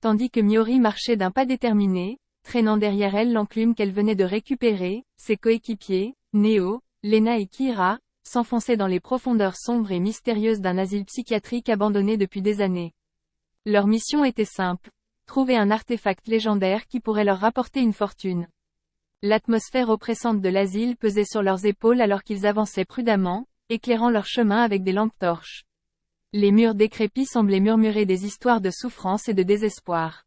Tandis que Miori marchait d'un pas déterminé, traînant derrière elle l'enclume qu'elle venait de récupérer, ses coéquipiers, Neo, Lena et Kira, s'enfonçaient dans les profondeurs sombres et mystérieuses d'un asile psychiatrique abandonné depuis des années. Leur mission était simple. Trouver un artefact légendaire qui pourrait leur rapporter une fortune. L'atmosphère oppressante de l'asile pesait sur leurs épaules alors qu'ils avançaient prudemment, éclairant leur chemin avec des lampes torches. Les murs décrépits semblaient murmurer des histoires de souffrance et de désespoir.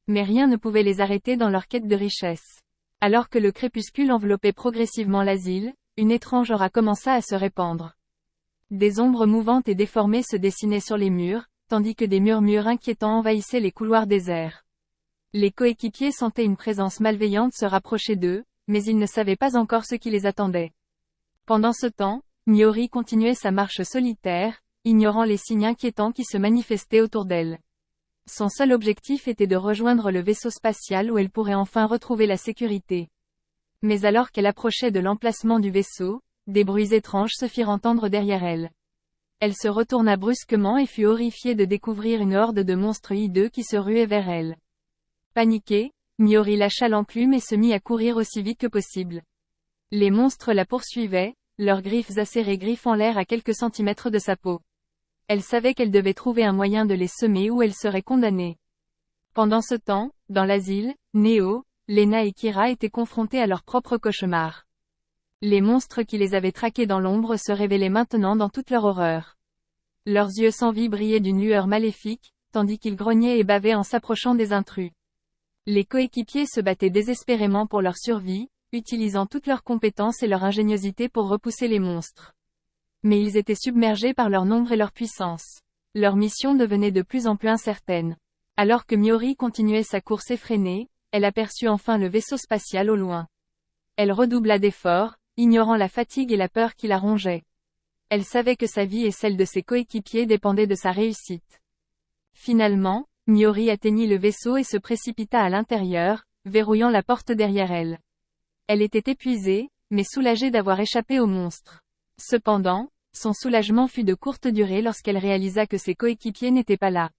Mais rien ne pouvait les arrêter dans leur quête de richesse. Alors que le crépuscule enveloppait progressivement l'asile, une étrange aura commença à se répandre. Des ombres mouvantes et déformées se dessinaient sur les murs, tandis que des murmures inquiétants envahissaient les couloirs déserts. Les coéquipiers sentaient une présence malveillante se rapprocher d'eux, mais ils ne savaient pas encore ce qui les attendait. Pendant ce temps, Miori continuait sa marche solitaire, ignorant les signes inquiétants qui se manifestaient autour d'elle. Son seul objectif était de rejoindre le vaisseau spatial où elle pourrait enfin retrouver la sécurité. Mais alors qu'elle approchait de l'emplacement du vaisseau, des bruits étranges se firent entendre derrière elle. Elle se retourna brusquement et fut horrifiée de découvrir une horde de monstres hideux qui se ruaient vers elle. Paniquée, Miori lâcha l'enclume et se mit à courir aussi vite que possible. Les monstres la poursuivaient, leurs griffes acérées griffant l'air à quelques centimètres de sa peau. Elle savait qu'elle devait trouver un moyen de les semer ou elle serait condamnée. Pendant ce temps, dans l'asile, Neo, Lena et Kira étaient confrontés à leurs propres cauchemars. Les monstres qui les avaient traqués dans l'ombre se révélaient maintenant dans toute leur horreur. Leurs yeux sans vie brillaient d'une lueur maléfique, tandis qu'ils grognaient et bavaient en s'approchant des intrus. Les coéquipiers se battaient désespérément pour leur survie, utilisant toutes leurs compétences et leur ingéniosité pour repousser les monstres. Mais ils étaient submergés par leur nombre et leur puissance. Leur mission devenait de plus en plus incertaine. Alors que Miori continuait sa course effrénée, elle aperçut enfin le vaisseau spatial au loin. Elle redoubla d'efforts, ignorant la fatigue et la peur qui la rongeaient. Elle savait que sa vie et celle de ses coéquipiers dépendaient de sa réussite. Finalement, Miori atteignit le vaisseau et se précipita à l'intérieur, verrouillant la porte derrière elle. Elle était épuisée, mais soulagée d'avoir échappé aux monstres. Cependant, son soulagement fut de courte durée lorsqu'elle réalisa que ses coéquipiers n'étaient pas là.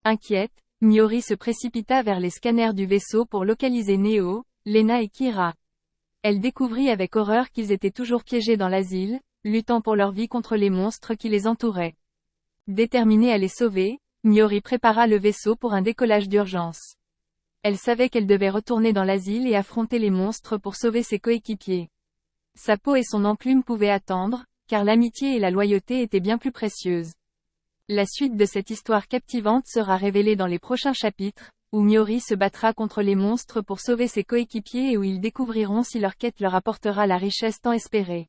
Inquiète, Miori se précipita vers les scanners du vaisseau pour localiser Neo, Lena et Kira. Elle découvrit avec horreur qu'ils étaient toujours piégés dans l'asile, luttant pour leur vie contre les monstres qui les entouraient. Déterminée à les sauver, Miori prépara le vaisseau pour un décollage d'urgence. Elle savait qu'elle devait retourner dans l'asile et affronter les monstres pour sauver ses coéquipiers. Sa peau et son enclume pouvaient attendre, car l'amitié et la loyauté étaient bien plus précieuses. La suite de cette histoire captivante sera révélée dans les prochains chapitres, où Miori se battra contre les monstres pour sauver ses coéquipiers et où ils découvriront si leur quête leur apportera la richesse tant espérée.